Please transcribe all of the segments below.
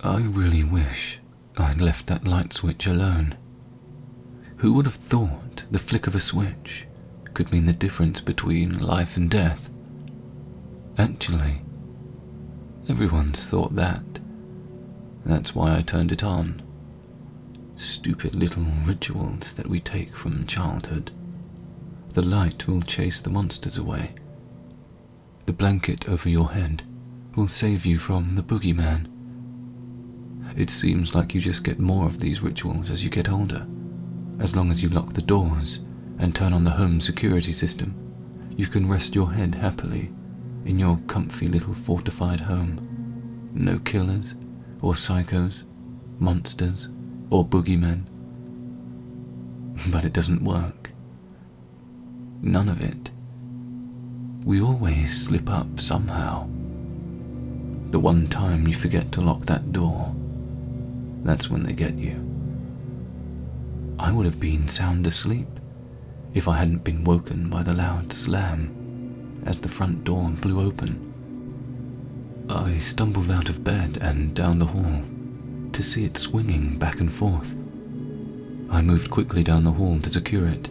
I really wish I'd left that light switch alone. Who would have thought the flick of a switch could mean the difference between life and death? Actually, everyone's thought that. That's why I turned it on. Stupid little rituals that we take from childhood. The light will chase the monsters away. The blanket over your head will save you from the boogeyman. It seems like you just get more of these rituals as you get older. As long as you lock the doors and turn on the home security system, you can rest your head happily in your comfy little fortified home. No killers or psychos, monsters or boogeymen. But it doesn't work. None of it. We always slip up somehow. The one time you forget to lock that door, that's when they get you. I would have been sound asleep if I hadn't been woken by the loud slam as the front door blew open. I stumbled out of bed and down the hall to see it swinging back and forth. I moved quickly down the hall to secure it.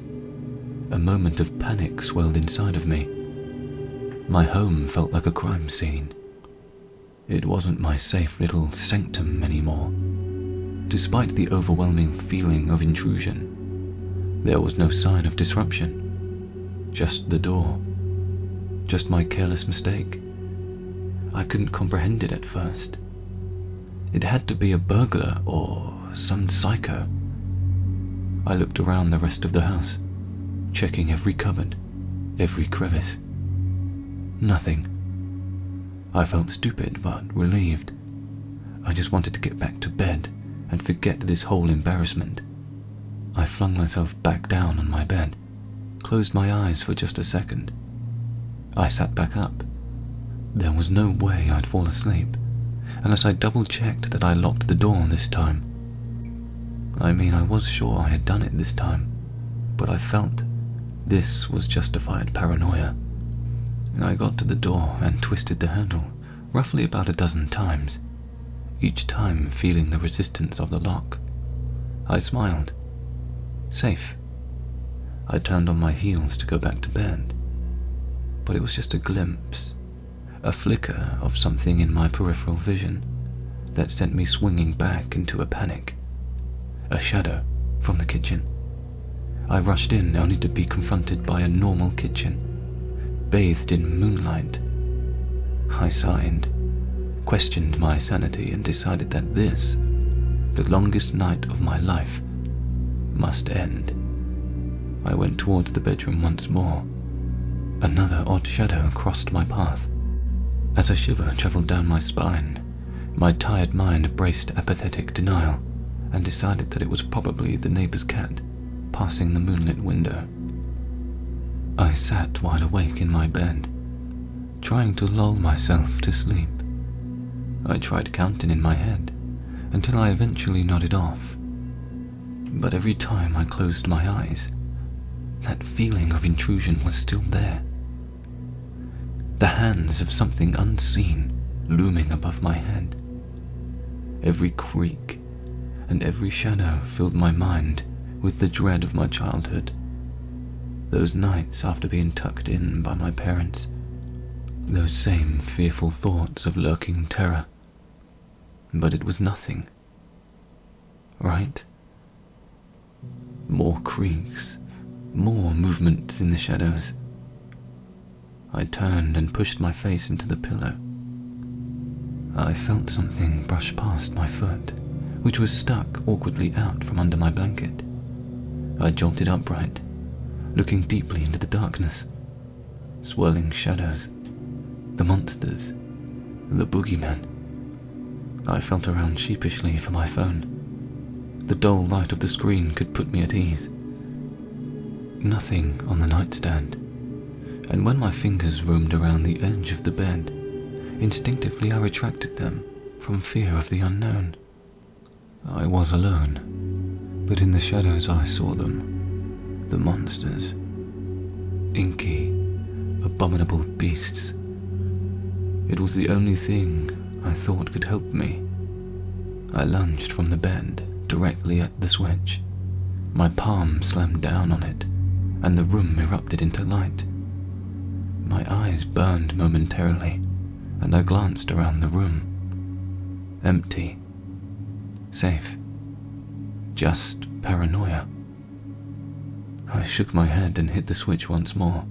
A moment of panic swelled inside of me. My home felt like a crime scene. It wasn't my safe little sanctum anymore. Despite the overwhelming feeling of intrusion, there was no sign of disruption. Just the door. Just my careless mistake. I couldn't comprehend it at first. It had to be a burglar or some psycho. I looked around the rest of the house, checking every cupboard, every crevice. Nothing. I felt stupid but relieved. I just wanted to get back to bed and forget this whole embarrassment. I flung myself back down on my bed, closed my eyes for just a second. I sat back up. There was no way I'd fall asleep, unless I double-checked that I locked the door this time. I mean, I was sure I had done it this time, but I felt this was justified paranoia. I got to the door and twisted the handle, roughly about a dozen times, each time feeling the resistance of the lock. I smiled. Safe. I turned on my heels to go back to bed, but it was just a glimpse, a flicker of something in my peripheral vision that sent me swinging back into a panic. A shadow from the kitchen. I rushed in only to be confronted by a normal kitchen, bathed in moonlight. I sighed, questioned my sanity, and decided that this, the longest night of my life, must end. I went towards the bedroom once more. Another odd shadow crossed my path. As a shiver travelled down my spine, my tired mind braced apathetic denial and decided that it was probably the neighbour's cat passing the moonlit window. I sat wide awake in my bed, trying to lull myself to sleep. I tried counting in my head until I eventually nodded off. But every time I closed my eyes, that feeling of intrusion was still there. The hands of something unseen looming above my head. Every creak and every shadow filled my mind with the dread of my childhood. Those nights after being tucked in by my parents. Those same fearful thoughts of lurking terror. But it was nothing. Right? More creaks, more movements in the shadows. I turned and pushed my face into the pillow. I felt something brush past my foot, which was stuck awkwardly out from under my blanket. I jolted upright, looking deeply into the darkness. Swirling shadows, the monsters, the boogeyman. I felt around sheepishly for my phone. The dull light of the screen could put me at ease. Nothing on the nightstand, and when my fingers roamed around the edge of the bed, instinctively I retracted them from fear of the unknown. I was alone, but in the shadows I saw them, the monsters. Inky, abominable beasts. It was the only thing I thought could help me. I lunged from the bed directly at the switch. My palm slammed down on it, and the room erupted into light. My eyes burned momentarily, and I glanced around the room. Empty. Safe. Just paranoia. I shook my head and hit the switch once more,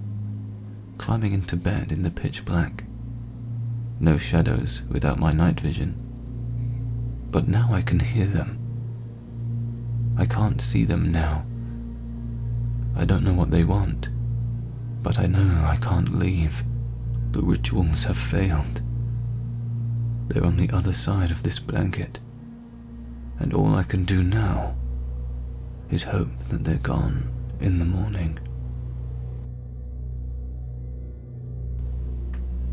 climbing into bed in the pitch black. No shadows without my night vision. But now I can hear them. I can't see them now. I don't know what they want, but I know I can't leave. The rituals have failed. They're on the other side of this blanket, and all I can do now is hope that they're gone in the morning.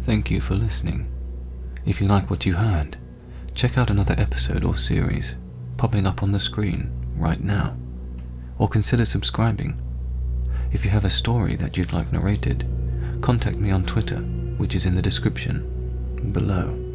Thank you for listening. If you like what you heard, check out another episode or series popping up on the screen right now, or consider subscribing. If you have a story that you'd like narrated, contact me on Twitter, which is in the description below.